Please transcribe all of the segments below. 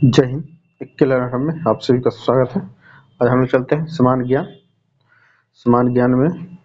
जय हिंद। एक में आप सभी का स्वागत है। आज हम लोग चलते हैं समान ज्ञान। समान ज्ञान में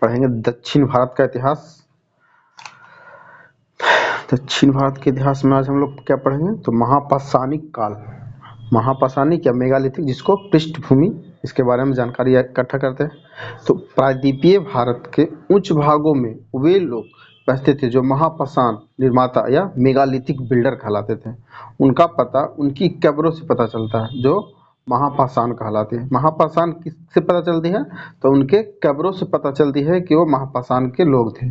पढ़ेंगे दक्षिण भारत का इतिहास। दक्षिण भारत के इतिहास में आज हम लोग क्या पढ़ेंगे तो महापाषाणिक काल, महापाषाणिक या मेगालिथिक, जिसको पृष्ठभूमि, इसके बारे में जानकारी इकट्ठा करते हैं। तो प्रायद्वीपीय भारत के उच्च भागों में वे लोग बसते थे जो महापाषाण निर्माता या मेगालिथिक बिल्डर कहलाते थे। उनका पता उनकी कब्रों से पता चलता है, जो महापाषाण कहलाते हैं। महापाषाण किससे पता चलती है तो उनके कब्रों से पता चलती है कि वो महापाषाण के लोग थे।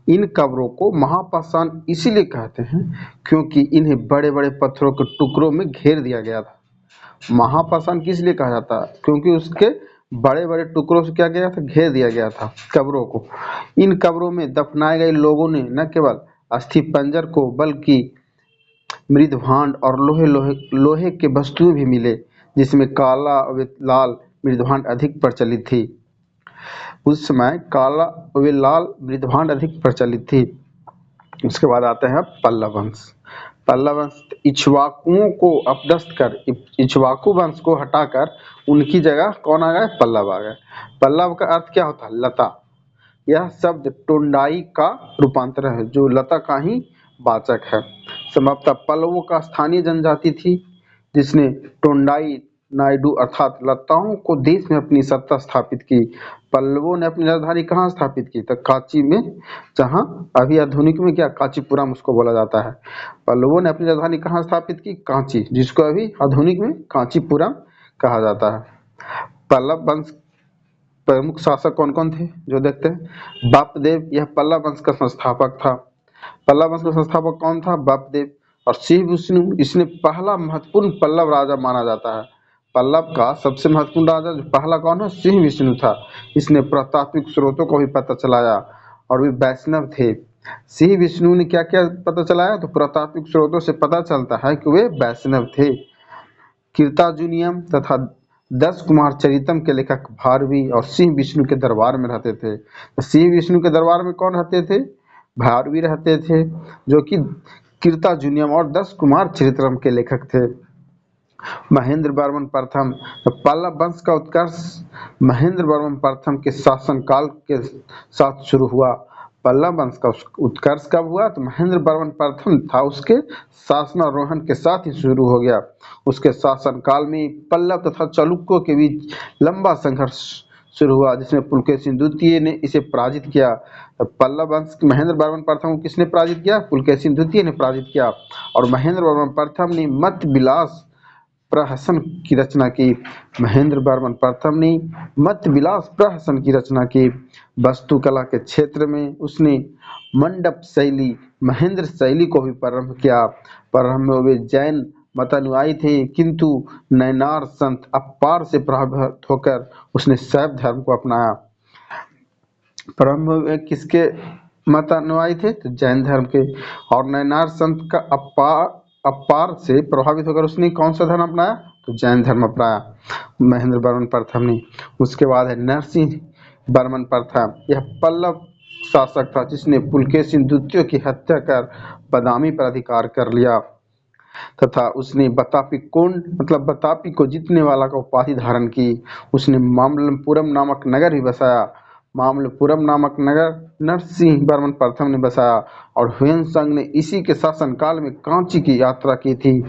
इन कब्रों को महापाषाण इसीलिए कहते हैं क्योंकि इन्हें बड़े बड़े पत्थरों के टुकड़ों में घेर दिया गया था। महापाषाण किस लिए कहा जाता है क्योंकि उसके बड़े बड़े टुकड़ों से क्या गया था, घेर दिया गया था कब्रों को। इन कब्रों में दफनाए गए लोगों ने न केवल अस्थि पंजर को बल्कि मृदभांड और लोहे के वस्तुएं भी मिले, जिसमें काला व लाल मृदभांड अधिक प्रचलित थी। उस समय काला व लाल मृदभांड अधिक प्रचलित थी। उसके बाद आते हैं पल्लव वंश। पल्लव वंश इक्ष्वाकुओं को अपदस्थ कर इक्ष्वाकु वंश को हटाकर उनकी जगह कौन आ गए, पल्लव आ गए। पल्लव का अर्थ क्या होता है, लता। यह शब्द टोंडाई का रूपांतर है, जो लता का ही वाचक है। संभवतः पल्लवों का स्थानीय जनजाति थी जिसने टोंडाई नायडू अर्थात लताओं को देश में अपनी सत्ता स्थापित की। पल्लवों ने अपनी राजधानी कहाँ स्थापित की, तो कांची में, जहाँ अभी आधुनिक में क्या कांचीपुरम उसको बोला जाता है। पल्लवों ने अपनी राजधानी कहाँ स्थापित की, कांची, जिसको अभी आधुनिक में कांचीपुरम कहा जाता है। पल्लव वंश प्रमुख शासक कौन कौन थे जो देखते हैं। बापदेव, यह पल्लव वंश का संस्थापक था। पल्लव वंश का संस्थापक कौन था, बापदेव। और शिव विष्णु, इसने पहला महत्वपूर्ण पल्लव राजा माना जाता है। पल्लव का सबसे महत्वपूर्ण राजा जो पहला कौन है, सिंह विष्णु था। इसने पुरातात्विक स्रोतों को भी पता चलाया और वे वैष्णव थे। सिंह विष्णु ने क्या क्या पता चलाया, तो पुरातात्विक स्रोतों से पता चलता है कि वे वैष्णव थे। कीर्ताजुनियम तथा 10 कुमार चरितम के लेखक भारवी और सिंह विष्णु के दरबार में रहते थे। तो सिंह विष्णु के दरबार में कौन रहते थे, भारवी रहते थे, जो कि कीर्ताजुनियम और 10 कुमार चरितम के लेखक थे। महेंद्र वर्मन प्रथम, पल्लव वंश का उत्कर्ष महेंद्र वर्मन प्रथम के शासनकाल के साथ शुरू हुआ। पल्लव वंश का उत्कर्ष कब हुआ, तो महेंद्र वर्मन प्रथम था, उसके शासनारोहण के साथ ही शुरू हो गया। उसके शासनकाल में पल्लव तथा चालुक्यों के बीच लंबा संघर्ष शुरू हुआ, जिसमें पुलकेशिन द्वितीय ने इसे पराजित किया। पल्लव वंश महेंद्र वर्मन प्रथम को किसने पराजित किया, पुलकेशिन द्वितीय ने पराजित किया। और महेंद्र वर्मन प्रथम ने मत विलास प्रहसन की रचना की। महेंद्र वर्मन प्रथम ने मत विलास प्रहसन की रचना की। वास्तुकला के क्षेत्र में उसने मंडप शैली, महेंद्र शैली को भी प्रारंभ किया। प्रारंभ में वे जैन मतानुयायी थे, किंतु नैनार संत अपार से प्रभावित होकर उसने शैव धर्म को अपनाया। प्रारंभ में किसके मतानुयायी थे, तो जैन धर्म के। और नैनार संत का अपार से प्रभावित होकर उसने कौन सा धर्म अपनाया, तो जैन धर्म अपनाया महेंद्र वर्मन प्रथम ने। उसके बाद है नरसिंह वर्मन प्रथम। यह पल्लव शासक था जिसने पुलकेशिन द्वितीय की हत्या कर बादामी पर अधिकार कर लिया तथा उसने बतापी कुंड मतलब बतापी को जीतने वाला का उपाधि धारण की। उसने मामल्लपुरम नामक नगर भी बसाया। मामल्लपुरम नामक नगर नरसिंह वर्मन प्रथम ने बसाया। और ह्वेनसांग ने इसी के शासनकाल में कांची की यात्रा की थी।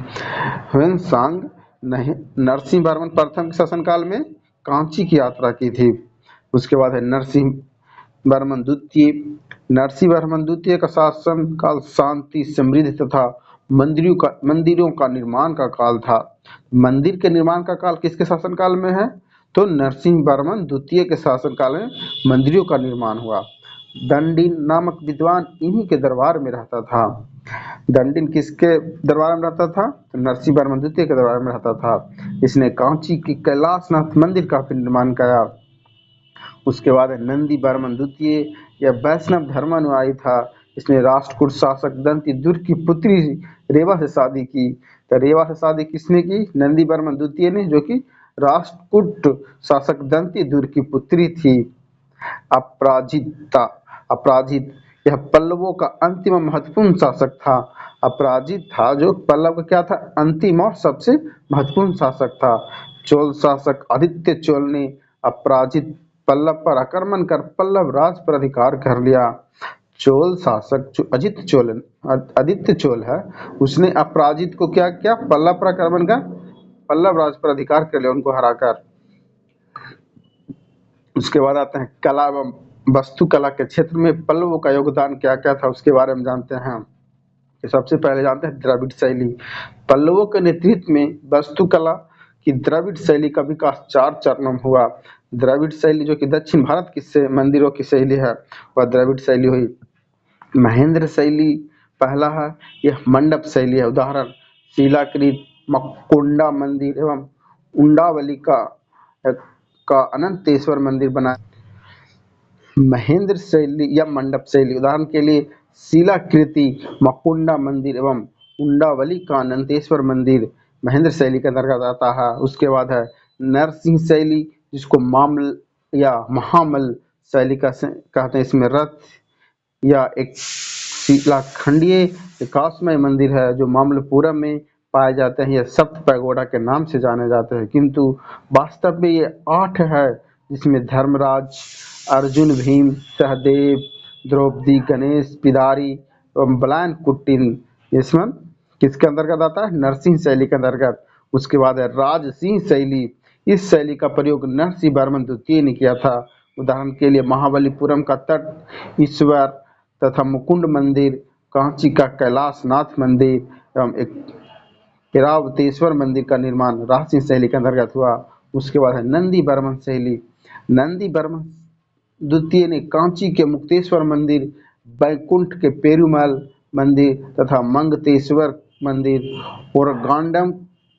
ह्वेनसांग ने नरसिंह वर्मन प्रथम के शासनकाल में कांची की यात्रा की थी। उसके बाद है नरसिंह वर्मन द्वितीय। नरसिंह वर्मन द्वितीय का शासनकाल शांति, समृद्धि तथा मंदिरों का निर्माण का काल था। मंदिर के निर्माण का काल किसके शासनकाल में है, तो नरसिंह वर्मन द्वितीय के शासनकाल में मंदिरों का निर्माण हुआ। दंडिन नामक विद्वान इन्हीं के दरबार में रहता था। दंडिन किसके दरबार में रहता था, तो नरसिंह वर्मन द्वितीय के दरबार में रहता था। इसने कांची की कैलाशनाथ मंदिर का निर्माण किया। उसके बाद नंदी वर्मन द्वितीय, यह वैष्णव धर्मानुयायी था। इसने राष्ट्रकूट शासक दंती दुर्ग की पुत्री रेवा से शादी की। तो रेवा से शादी किसने की, नंदी वर्मन द्वितीय ने, जो कि राष्ट्रकूट शासक दंती दुर्ग की पुत्री थी। अपराजित, यह पल्लवों का अंतिम महत्वपूर्ण शासक था। अपराजित था जो पल्लव का क्या था, अंतिम और सबसे महत्वपूर्ण शासक था। चोल शासक आदित्य चोल ने अपराजित पल्लव पर आक्रमण कर पल्लव राज पर अधिकार कर लिया। चोल शासक जो अजित चोल आदित्य चोल है, उसने अपराजित को क्या किया, पल्लव पर आक्रमण कर पल्लव राज पर अधिकार कर लिया, उनको हराकर। उसके बाद आते हैं कला एवं वास्तुकला के क्षेत्र में पल्लवों का योगदान क्या क्या था, उसके बारे में जानते हैं। तो सबसे पहले जानते हैं द्रविड़ शैली। पल्लवों के नेतृत्व में वास्तुकला की द्रविड़ शैली का विकास 4 चरणों में हुआ। द्रविड़ शैली जो कि दक्षिण भारत की से मंदिरों की शैली है, वह द्रविड़ शैली हुई। महेंद्र शैली पहला है, यह मंडप शैली है। उदाहरण शिलाकृत मकुंडा मंदिर एवं उंडावली का अनंतेश्वर मंदिर बना। महेंद्र शैली या मंडप शैली, उदाहरण के लिए शिलाकृति मकुंडा मंदिर एवं उंडावली का अनंतेश्वर मंदिर महेंद्र शैली के अंतर्गत आता है। उसके बाद है नरसिंह शैली, जिसको मामल या महामल शैली का कहते हैं। इसमें रथ या एक शिलाखंडीय विकासमय मंदिर है जो मामल्लपुरम में पाए जाते हैं। यह सप्त पैगोडा के नाम से जाने जाते हैं, किंतु वास्तव में ये 8 है, जिसमें धर्मराज, अर्जुन, भीम, सहदेव, द्रौपदी, गणेश, पिदारी एवं बलायन कुट्टिन, इसमें किसके अंतर्गत आता है, नरसिंह शैली के अंतर्गत। उसके बाद है राजसिंह शैली। इस शैली का प्रयोग नरसिंह वर्मन द्वितीय ने किया था। उदाहरण के लिए महाबलीपुरम का तट ईश्वर तथा मुकुंड मंदिर, कांची का कैलाशनाथ मंदिर एवं एक ऐरावतेश्वर मंदिर का निर्माण राजसिंह शैली के अंतर्गत हुआ। उसके बाद है नंदी बर्मन शैली। नंदी बर्मन द्वितीय ने कांची के मुक्तेश्वर मंदिर, बैकुंठ के पेरुमल मंदिर तथा मंगतेश्वर मंदिर और गांडम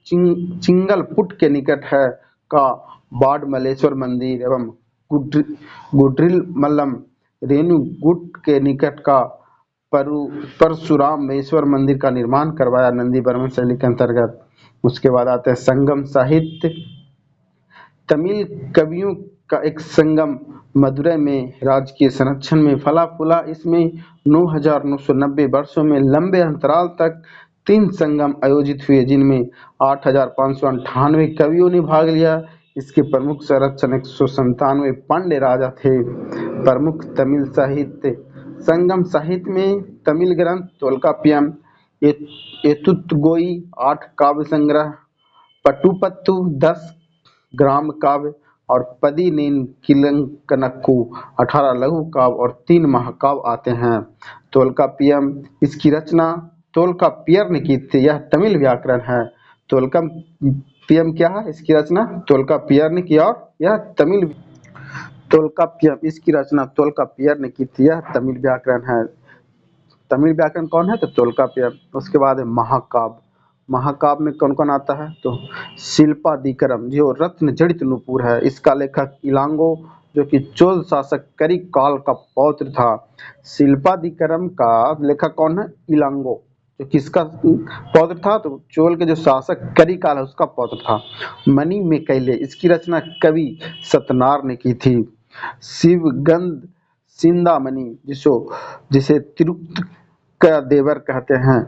चिंगलपुट के निकट है का बाड़मलेश्वर मंदिर एवं गुड्रिलमल्लम रेणुगुट के निकट का परशुरामेश्वर मंदिर का निर्माण करवाया नंदी बर्मन शैली के अंतर्गत। उसके बाद आते हैं संगम साहित्य। तमिल कवियों का एक संगम मदुरै में राजकीय संरक्षण में फला फूला। इसमें 9,990 वर्षों में लंबे अंतराल तक 3 संगम आयोजित हुए, जिनमें 8,598 कवियों ने भाग लिया। इसके प्रमुख संरक्षक 197 पांड्य राजा थे। प्रमुख तमिल साहित्य। संगम साहित्य में तमिल ग्रंथ तोल्काप्पियम, एतुतगोई 8 काव्य संग्रह, पट्टुपत्तु 10 ग्राम काव्य और पदिनेन किलंकनक्कु 18 लघु काव्य और 3 महाकाव्य आते हैं। तोल्काप्पियम, इसकी रचना तोल्काप्पियर ने की थी। यह तमिल व्याकरण है। तोल्काप्पियम क्या है, इसकी रचना तोल्काप्पियर ने की और यह तमिल। तोल्काप्पियम, इसकी रचना तोल्काप्पियर ने की थी। यह तमिल व्याकरण है। तमिल व्याकरण कौन है, तो तोल्काप्पियम। उसके बाद है महाकाव्य। महाकाव्य में कौन कौन आता है, तो शिल्पादिकरम जो रत्न जड़ित नूपुर है, इसका लेखक इलांगो जो कि चोल शासक करिकाल का पौत्र था। शिल्पादिकरम का लेखक कौन है, इलांगो, जो किसका पौत्र था, तो चोल के जो शासक करिकाल है उसका पौत्र था। मणि में कैले, इसकी रचना कवि सतनार ने की थी। शिवगंध सिंदामणि, जिसे तिरुक्त का देवर कहते हैं,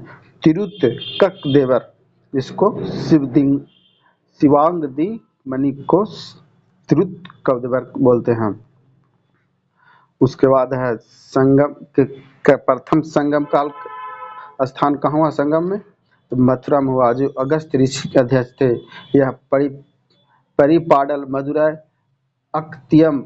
तिरुत कक देवर, जिसको शिवांगदी मणि को तिरुत कक देवर बोलते हैं। उसके बाद है संगम के प्रथम संगम काल स्थान कहाँ हुआ संगम में, तो मथुरा में हुआ, जो अगस्त ऋषि के अध्यक्ष थे। यह परिपाडल, मदुरै, अक्तियम,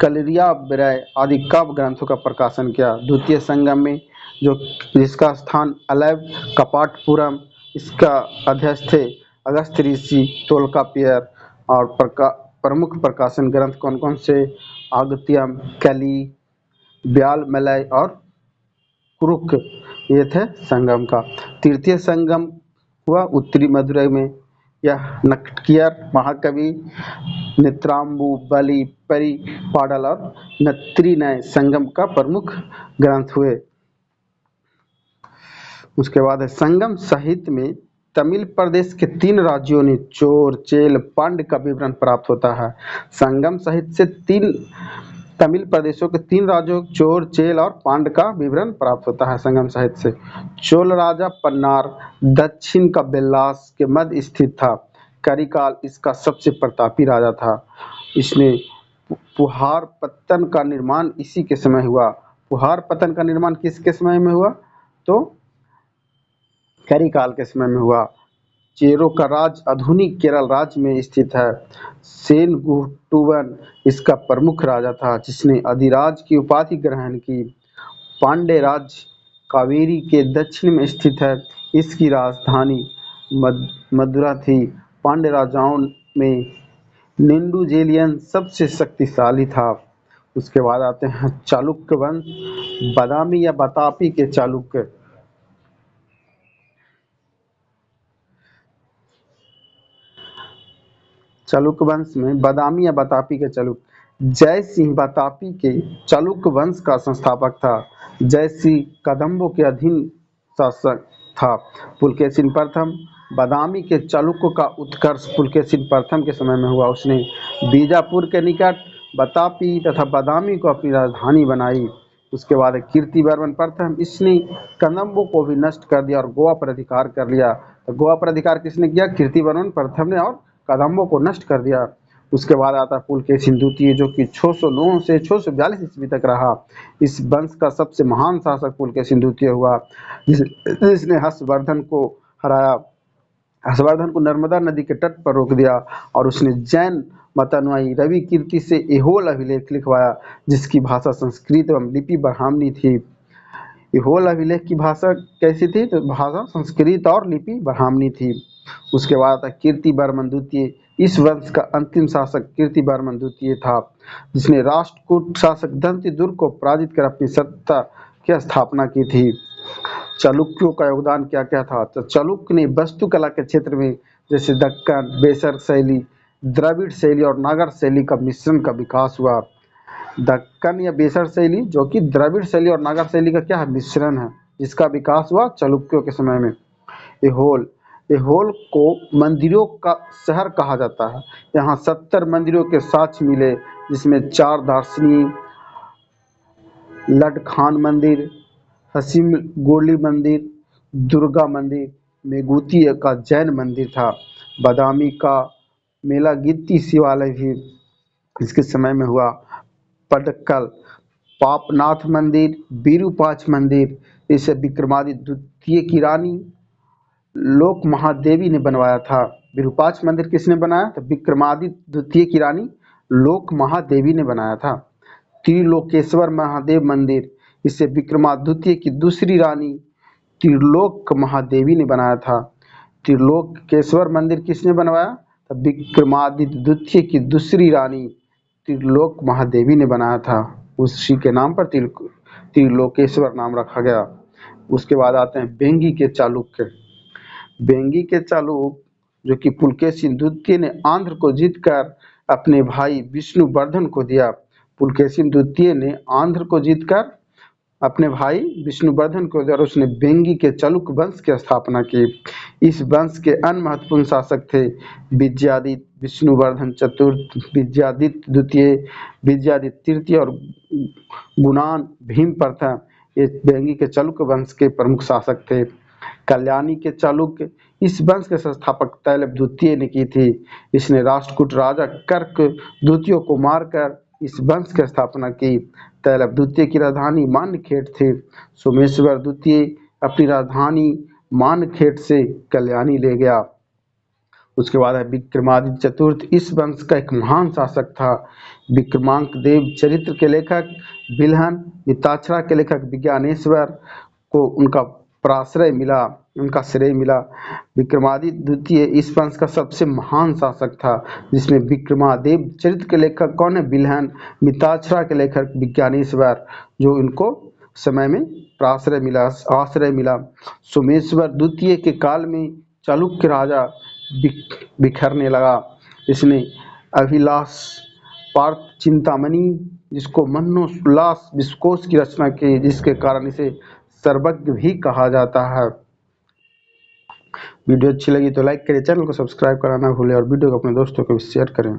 कलरियाबराय आदि काव्य ग्रंथों का प्रकाशन किया। द्वितीय संगम में जिसका स्थान अलैव कपाटपुरम, इसका अध्यक्ष थे अगस्त ऋषि तोल्काप्पियर। और प्रमुख प्रकाशन ग्रंथ कौन कौन से, अगस्त्यम, कली, व्यालमलय और कुरुक, ये थे संगम का। तृतीय संगम हुआ उत्तरी मदुरै में। यह नटकियर महाकवि नेत्राम्बु, बलि, परिपाडल और नत्रिनय संगम का प्रमुख ग्रंथ हुए। उसके बाद है संगम साहित्य में तमिल प्रदेश के 3 राज्यों ने चोर, चेल, पांड्य का विवरण प्राप्त होता है। संगम साहित्य से 3 तमिल प्रदेशों के 3 राज्यों चोर, चेल और पांड का विवरण प्राप्त होता है संगम साहित्य से। चोल राजा पन्नार दक्षिण का बेल्लास के मध्य स्थित था। करिकाल इसका सबसे प्रतापी राजा था। इसने पुहार पत्तन का निर्माण इसी के समय हुआ। पुहार पत्तन का निर्माण किसके समय में हुआ? तो करिकाल के समय में हुआ। चेरो का राज आधुनिक केरल राज्य में स्थित है। सेनगुट्टुवन इसका प्रमुख राजा था जिसने अधिराज की उपाधि ग्रहण की। पांड्य राज्य कावेरी के दक्षिण में स्थित है। इसकी राजधानी मदुरा थी। पांड्य राजाओं में नेंडुजेलियन सबसे शक्तिशाली था। उसके बाद आते हैं चालुक्य वंश। बादामी या बतापी के चालुक्य। चालुक्य वंश में बादामी या बतापी के चालुक्य। जय सिंह बतापी के चालुक्य वंश का संस्थापक था। जय सिंह कदम्बों के अधीन शासक था। पुलकेशिन प्रथम बादामी के चालुक्यों का उत्कर्ष पुलकेशिन प्रथम के समय में हुआ। उसने बीजापुर के निकट बतापी तथा बादामी को अपनी राजधानी बनाई। उसके बाद कीर्तिवर्मन प्रथम, इसने कदम्बों को भी नष्ट कर दिया और गोवा पर अधिकार कर लिया। तो गोवा पर अधिकार किसने किया? कीर्तिवर्मन प्रथम ने, और कदम्बों को नष्ट कर दिया। उसके बाद आता पुलकेशिन द्वितीय जो कि 609 से 642 ईस्वी तक रहा। इस वंश का सबसे महान शासक पुलकेशिन द्वितीय हुआ जिसने हर्षवर्धन को हराया। हर्षवर्धन को नर्मदा नदी के तट पर रोक दिया और उसने जैन मतानुयायी रवि कीर्ति से एहोल अभिलेख लिखवाया जिसकी भाषा संस्कृत एवं लिपि ब्राह्मणी थी। एहोल अभिलेख की भाषा कैसी थी? तो भाषा संस्कृत और लिपि ब्राह्मणी थी। उसके बाद आता कीर्तिवर्मन द्वितीय। इस वंश का अंतिम शासक कीर्तिवर्मन द्वितीय था जिसने राष्ट्रकूट शासक दंतिदुर्ग को पराजित कर अपनी सत्ता की स्थापना की थी। चालुक्यों का योगदान क्या क्या था? तो चालुक्य ने वास्तुकला के क्षेत्र में जैसे दक्कन, बेसर शैली, द्रविड़ शैली और नागर शैली का मिश्रण का विकास हुआ। दक्कन या बेसर शैली जो कि द्रविड़ शैली और नागर शैली का क्या है? मिश्रण है, जिसका विकास हुआ चालुक्यों के समय में। एहोल एहोल को मंदिरों का शहर कहा जाता है। यहाँ 70 मंदिरों के साक्ष्य मिले जिसमें 4 दार्शनिक, लडखान मंदिर, हसीम गोली मंदिर, दुर्गा मंदिर, मेगुती का जैन मंदिर था। बादामी का मेलागित्ती शिवालय भी इसके समय में हुआ। पडक्कल पापनाथ मंदिर, विरूपाक्ष मंदिर, इसे विक्रमादित्य द्वितीय की रानी लोक महादेवी ने बनवाया था। विरूपाक्ष मंदिर किसने बनाया? तो विक्रमादित्य द्वितीय की रानी लोक महादेवी ने बनाया था। त्रिलोकेश्वर महादेव मंदिर, इसे विक्रमादित्य की दूसरी रानी त्रिलोक महादेवी ने बनाया था। त्रिलोकेश्वर मंदिर किसने बनवाया? तो विक्रमादित्य द्वितीय की दूसरी रानी त्रिलोक महादेवी ने बनाया था। उसी के नाम पर त्रिलोकेश्वर नाम रखा गया। उसके बाद आते हैं बेंगी के चालुक्य। बेंगी के चालुक्य जो कि पुलकेशिन द्वितीय ने आंध्र को जीतकर अपने भाई विष्णुवर्धन को दिया। पुलकेशिन द्वितीय ने आंध्र को जीतकर अपने भाई विष्णुवर्धन को दिया और उसने बेंगी के चालुक्य वंश की स्थापना की। इस वंश के अन्य महत्वपूर्ण शासक थे विजयादित्य, विष्णुवर्धन चतुर्थ, विजयादित्य द्वितीय, विजयादित्य तृतीय और गुणान भीम प्रथम। ये बेंगी के चालुक्य वंश के प्रमुख शासक थे। कल्याणी के चालुक्य, इस वंश के संस्थापक तैलप द्वितीय ने की थी। इसने राष्ट्रकूट राजा कर्क द्वितीय को मारकर इस वंश की स्थापना की। तैलप द्वितीय की राजधानी मानखेड़ थी। सोमेश्वर द्वितीय अपनी राजधानी मानखेड़ से कल्याणी ले गया। उसके बाद है विक्रमादित्य चतुर्थ। इस वंश का एक महान शासक था। विक्रमांक देव चरित्र के लेखक बिल्हन, मिताक्षरा के लेखक विज्ञानेश्वर को उनका प्राश्रय मिला, उनका श्रेय मिला। विक्रमादित्य द्वितीय इस वंश का सबसे महान शासक था जिसमें विक्रमादेव चरित्र के लेखक कौन है? बिल्हन, मिताक्षरा के लेखक विज्ञानेश्वर, जो इनको समय में प्राश्रय मिला, आश्रय मिला। सोमेश्वर द्वितीय के काल में चालुक्य राजा बिखरने लगा। इसने अभिलाष पार्थ चिंतामणि जिसको मनोल्लास विश्वकोश की रचना की, जिसके कारण इसे सर्वज्ञ भी कहा जाता है। वीडियो अच्छी लगी तो लाइक करें, चैनल को सब्सक्राइब कराना भूलें और वीडियो को अपने दोस्तों को भी शेयर करें।